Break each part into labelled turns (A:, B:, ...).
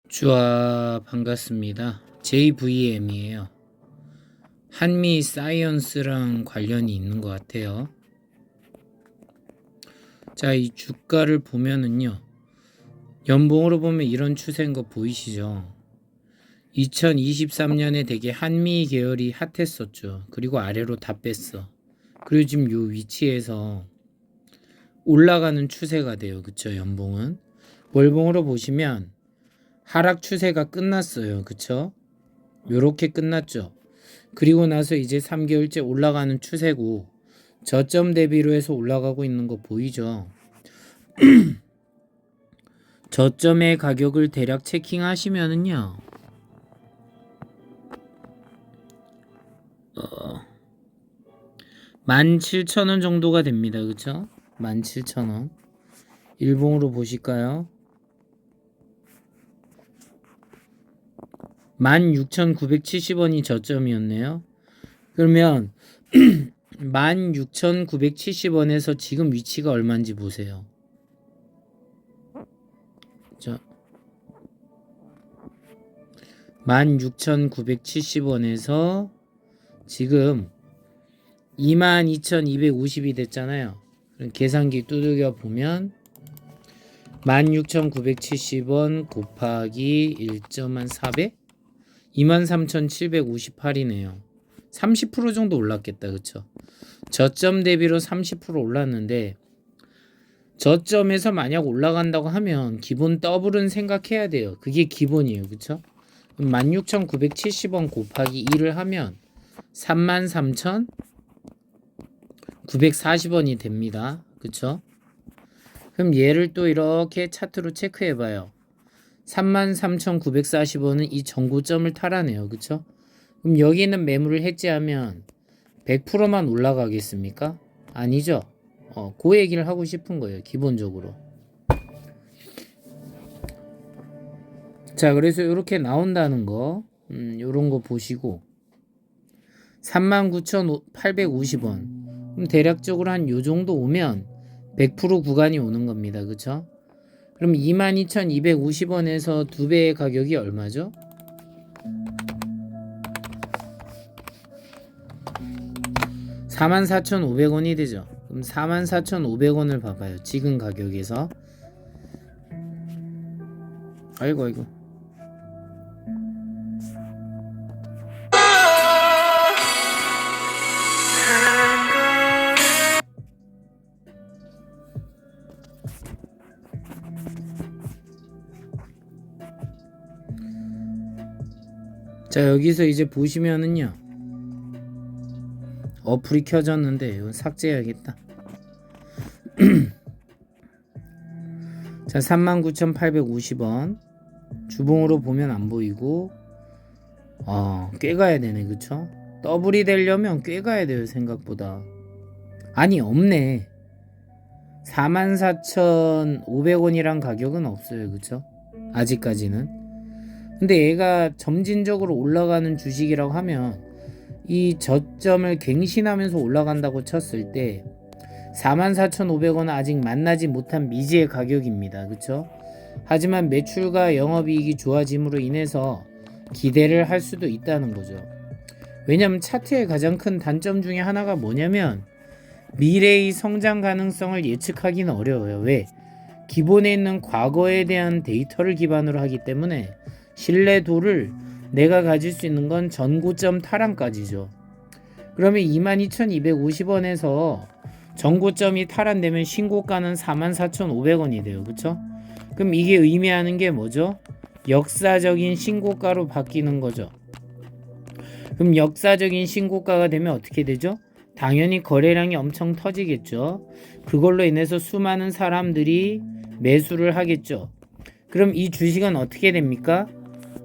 A: 주아 반갑습니다. JVM이에요. 한미 사이언스랑 관련이 있는 것 같아요. 자, 이 주가를 보면은요. 연봉으로 보면 이런 추세인 거 보이시죠? 2023년에 되게 한미 계열이 핫했었죠. 그리고 아래로 다 뺐어. 그리고 지금 요 위치에서 올라가는 추세가 돼요. 그쵸? 연봉은. 월봉으로 보시면 하락 추세가 끝났어요. 그쵸? 요렇게 끝났죠. 그리고 나서 이제 3개월째 올라가는 추세고 저점 대비로 해서 올라가고 있는 거 보이죠? 저점의 가격을 대략 체킹하시면은요. 17,000원 정도가 됩니다. 그쵸? 17,000원. 일봉으로 보실까요? 16,970원이 저점이었네요. 그러면 16,970원에서 지금 위치가 얼마인지 보세요. 자, 16,970원에서 지금 22,250이 됐잖아요. 그럼 계산기 두들겨 보면 16,970원 곱하기 1.400? 23,758이네요. 30% 정도 올랐겠다. 그쵸? 저점 대비로 30% 올랐는데 저점에서 만약 올라간다고 하면 기본 더블은 생각해야 돼요. 그게 기본이에요. 그쵸? 16,970원 곱하기 2를 하면 33,940원이 됩니다. 그쵸? 그럼 얘를 또 이렇게 차트로 체크해 봐요. 33,940원은 이 전고점을 탈환해요. 그쵸? 그럼 여기 있는 매물을 해지하면 100%만 올라가겠습니까? 아니죠. 그 얘기를 하고 싶은 거예요. 기본적으로. 자, 그래서 이렇게 나온다는 거, 요런 거 보시고 39,850원. 그럼 대략적으로 한 요 정도 오면 100% 구간이 오는 겁니다. 그쵸? 그럼 22,250원에서 두 배의 가격이 얼마죠? 44,500원이 되죠. 그럼 44,500원을 봐봐요. 지금 가격에서. 아이고. 자, 여기서 이제 보시면은요. 어플이 켜졌는데 이건 삭제해야겠다. 자, 39,850원. 주봉으로 보면 안 보이고 꽤 가야 되네. 그쵸? 더블이 되려면 꽤 가야 돼요. 생각보다. 아니, 없네. 44,500원이란 가격은 없어요. 그쵸? 아직까지는. 근데 얘가 점진적으로 올라가는 주식이라고 하면 이 저점을 갱신하면서 올라간다고 쳤을 때 44,500원은 아직 만나지 못한 미지의 가격입니다. 그쵸? 하지만 매출과 영업이익이 좋아짐으로 인해서 기대를 할 수도 있다는 거죠. 왜냐면 차트의 가장 큰 단점 중에 하나가 뭐냐면 미래의 성장 가능성을 예측하기는 어려워요. 왜? 기본에 있는 과거에 대한 데이터를 기반으로 하기 때문에 신뢰도를 내가 가질 수 있는 건 전고점 탈환까지죠. 그러면 22,250원에서 전고점이 탈환되면 신고가는 44,500원이 돼요. 그쵸? 그럼 이게 의미하는 게 뭐죠? 역사적인 신고가로 바뀌는 거죠. 그럼 역사적인 신고가가 되면 어떻게 되죠? 당연히 거래량이 엄청 터지겠죠. 그걸로 인해서 수많은 사람들이 매수를 하겠죠. 그럼 이 주식은 어떻게 됩니까?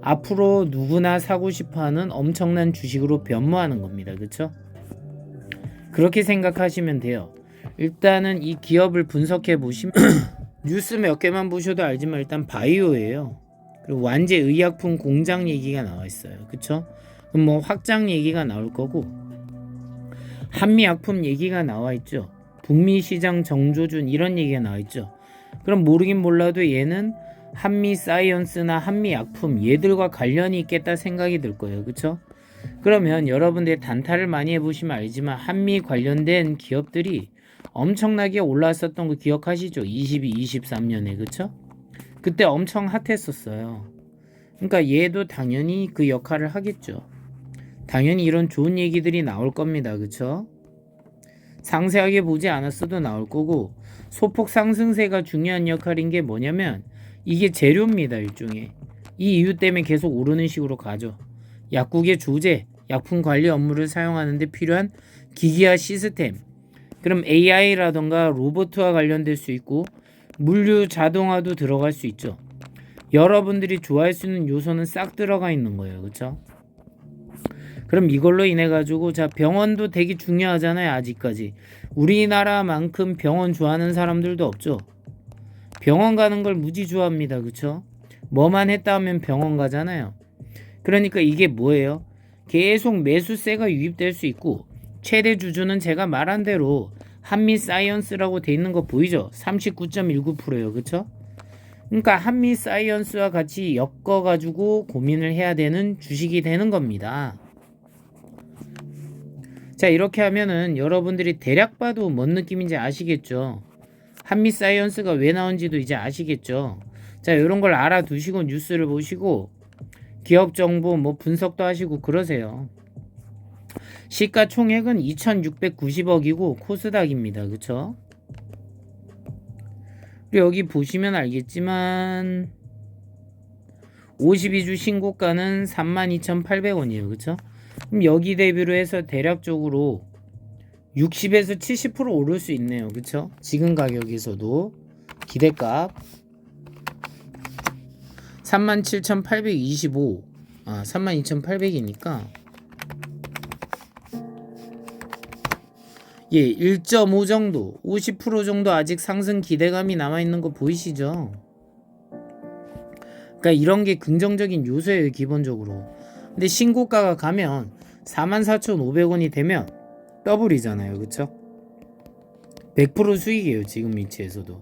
A: 앞으로 누구나 사고 싶어하는 엄청난 주식으로 변모하는 겁니다. 그쵸? 그렇게 생각하시면 돼요. 일단은 이 기업을 분석해 보시면 뉴스 몇 개만 보셔도 알지만 일단 바이오예요. 그리고 완제 의약품 공장 얘기가 나와 있어요. 그쵸? 그럼 뭐 확장 얘기가 나올 거고 한미약품 얘기가 나와 있죠. 북미 시장 정조준 이런 얘기가 나와 있죠. 그럼 모르긴 몰라도 얘는 한미 사이언스나 한미 약품 얘들과 관련이 있겠다 생각이 들 거예요. 그쵸? 그러면 여러분들 단타를 많이 해보시면 알지만 한미 관련된 기업들이 엄청나게 올라왔었던 거 기억하시죠? 22, 23년에 그쵸? 그때 엄청 핫했었어요. 그러니까 얘도 당연히 그 역할을 하겠죠. 당연히 이런 좋은 얘기들이 나올 겁니다. 그쵸? 상세하게 보지 않았어도 나올 거고, 소폭 상승세가 중요한 역할인 게 뭐냐면 이게 재료입니다. 일종의 이 이유 때문에 계속 오르는 식으로 가죠. 약국의 조제, 약품 관리 업무를 사용하는 데 필요한 기기와 시스템, 그럼 AI라던가 로봇과 관련될 수 있고 물류 자동화도 들어갈 수 있죠. 여러분들이 좋아할 수 있는 요소는 싹 들어가 있는 거예요. 그렇죠? 그럼 이걸로 인해 가지고 자, 병원도 되게 중요하잖아요. 아직까지 우리나라만큼 병원 좋아하는 사람들도 없죠. 병원 가는 걸 무지 좋아합니다. 그쵸? 뭐만 했다 하면 병원 가잖아요. 그러니까 이게 뭐예요? 계속 매수세가 유입될 수 있고, 최대 주주는 제가 말한 대로 한미 사이언스라고 돼 있는 거 보이죠? 39.19%예요. 그쵸? 그러니까 한미 사이언스와 같이 엮어 가지고 고민을 해야 되는 주식이 되는 겁니다. 자, 이렇게 하면은 여러분들이 대략 봐도 뭔 느낌인지 아시겠죠? 한미 사이언스가 왜 나온지도 이제 아시겠죠? 자, 이런 걸 알아두시고 뉴스를 보시고 기업 정보 뭐 분석도 하시고 그러세요. 시가총액은 2690억이고 코스닥입니다. 그쵸? 그리고 여기 보시면 알겠지만 52주 신고가는 32,800원이에요. 그쵸? 그럼 여기 대비로 해서 대략적으로 60에서 70% 오를 수 있네요. 그쵸? 지금 가격에서도 기대값 37,825 32,800이니까 예, 1.5 정도 50% 정도 아직 상승 기대감이 남아있는 거 보이시죠? 그러니까 이런 게 긍정적인 요소예요. 기본적으로. 근데 신고가가 가면 44,500원이 되면 더블이잖아요. 그쵸? 100% 수익이에요. 지금 위치에서도.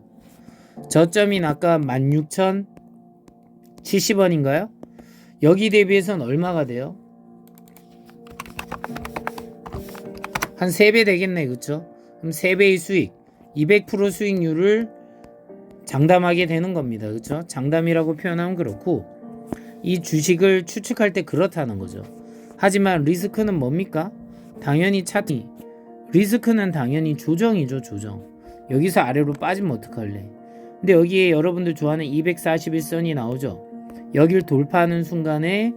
A: 저점인 아까 16,070원인가요? 여기 대비해서는 얼마가 돼요? 한 3배 되겠네. 그쵸? 그럼 3배의 수익 200% 수익률을 장담하게 되는 겁니다. 그쵸? 장담이라고 표현하면 그렇고, 이 주식을 추측할 때 그렇다는 거죠. 하지만 리스크는 뭡니까? 당연히 차트 리스크는 당연히 조정이죠. 조정. 여기서 아래로 빠지면 어떡할래? 근데 여기에 여러분들 좋아하는 241선이 나오죠. 여길 돌파하는 순간에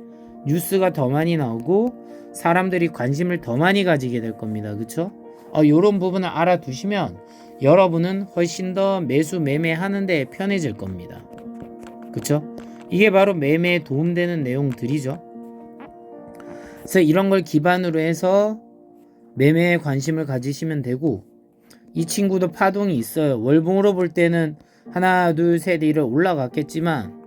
A: 뉴스가 더 많이 나오고 사람들이 관심을 더 많이 가지게 될 겁니다. 그쵸? 요런 부분을 알아두시면 여러분은 훨씬 더 매수 매매하는 데 편해질 겁니다. 그쵸? 이게 바로 매매에 도움되는 내용들이죠. 그래서 이런 걸 기반으로 해서 매매에 관심을 가지시면 되고, 이 친구도 파동이 있어요. 월봉으로 볼 때는 하나 둘 셋 이래 올라갔겠지만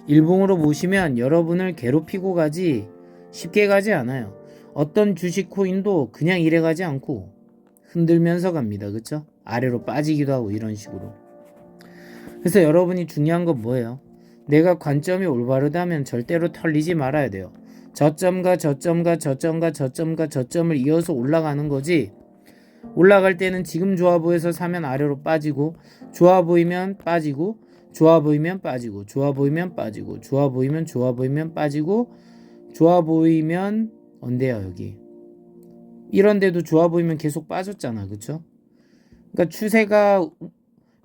A: 일봉으로 보시면 여러분을 괴롭히고 가지 쉽게 가지 않아요. 어떤 주식 코인도 그냥 이래 가지 않고 흔들면서 갑니다. 그쵸? 아래로 빠지기도 하고 이런 식으로. 그래서 여러분이 중요한 건 뭐예요? 내가 관점이 올바르다면 절대로 털리지 말아야 돼요. 저점과 저점과 저점과 저점과 저점을 이어서 올라가는 거지, 올라갈 때는 지금 좋아 보여서 사면 아래로 빠지고, 좋아 보이면 빠지고, 좋아 보이면 빠지고, 좋아 보이면 빠지고, 좋아 보이면 빠지고, 좋아 보이면 언제야 여기 이런데도 좋아 보이면 계속 빠졌잖아. 그쵸? 그러니까 추세가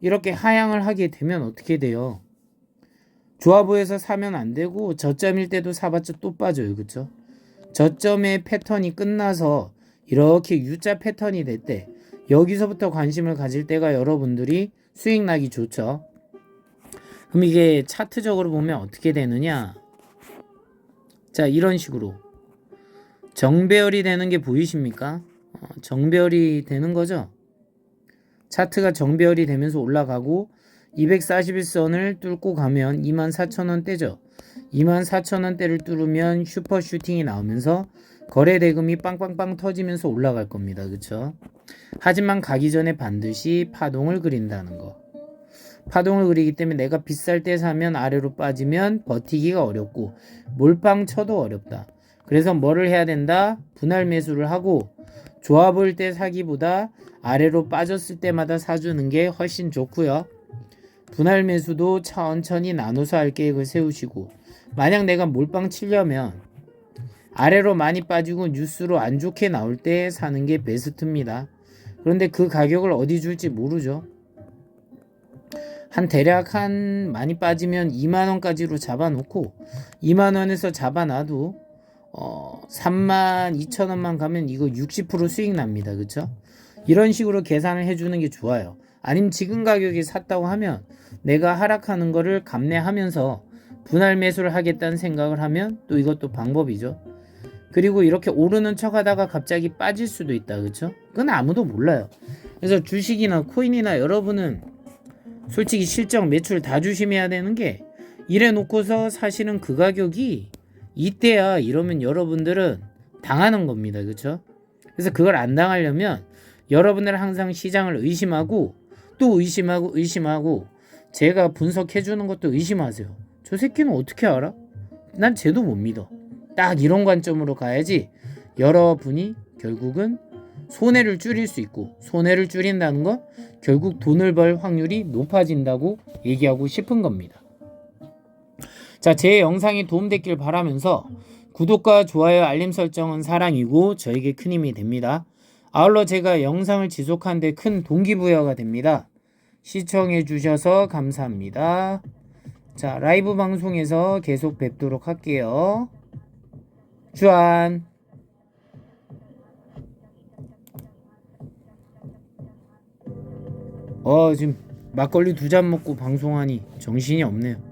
A: 이렇게 하향을 하게 되면 어떻게 돼요? 좋아 보여서 사면 안 되고 저점일 때도 사봤자 또 빠져요. 그쵸? 저점의 패턴이 끝나서 이렇게 U자 패턴이 될 때, 여기서부터 관심을 가질 때가 여러분들이 수익 나기 좋죠. 그럼 이게 차트적으로 보면 어떻게 되느냐? 자, 이런 식으로 정배열이 되는 게 보이십니까? 정배열이 되는 거죠. 차트가 정배열이 되면서 올라가고 241선을 뚫고 가면 24,000원대죠. 24,000원대를 뚫으면 슈퍼슈팅이 나오면서 거래 대금이 빵빵빵 터지면서 올라갈 겁니다. 그쵸? 하지만 가기 전에 반드시 파동을 그린다는 거. 파동을 그리기 때문에 내가 비쌀 때 사면 아래로 빠지면 버티기가 어렵고 몰빵 쳐도 어렵다. 그래서 뭐를 해야 된다? 분할 매수를 하고 좋아 보일 때 사기보다 아래로 빠졌을 때마다 사주는 게 훨씬 좋고요. 분할 매수도 천천히 나눠서 할 계획을 세우시고, 만약 내가 몰빵 치려면 아래로 많이 빠지고 뉴스로 안 좋게 나올 때 사는 게 베스트입니다. 그런데 그 가격을 어디 줄지 모르죠. 대략 많이 빠지면 2만원까지로 잡아놓고 2만원에서 잡아놔도 32,000원만 가면 이거 60% 수익 납니다. 그쵸? 이런 식으로 계산을 해주는 게 좋아요. 아니면 지금 가격에 샀다고 하면 내가 하락하는 거를 감내하면서 분할 매수를 하겠다는 생각을 하면 또 이것도 방법이죠. 그리고 이렇게 오르는 척 하다가 갑자기 빠질 수도 있다. 그쵸? 그건 아무도 몰라요. 그래서 주식이나 코인이나 여러분은 솔직히 실적 매출 다 조심해야 되는 게, 이래 놓고서 사실은 그 가격이 이때야 이러면 여러분들은 당하는 겁니다. 그쵸? 그래서 그걸 안 당하려면 여러분들은 항상 시장을 의심하고 또 의심하고 제가 분석해 주는 것도 의심하세요. 저 새끼는 어떻게 알아? 난 쟤도 못 믿어. 딱 이런 관점으로 가야지 여러분이 결국은 손해를 줄일 수 있고, 손해를 줄인다는 건 결국 돈을 벌 확률이 높아진다고 얘기하고 싶은 겁니다. 자, 제 영상이 도움됐길 바라면서 구독과 좋아요, 알림 설정은 사랑이고 저에게 큰 힘이 됩니다. 아울러 제가 영상을 지속하는 데 큰 동기부여가 됩니다. 시청해 주셔서 감사합니다. 자, 라이브 방송에서 계속 뵙도록 할게요. 주안. 지금 막걸리 2잔 먹고 방송하니 정신이 없네요.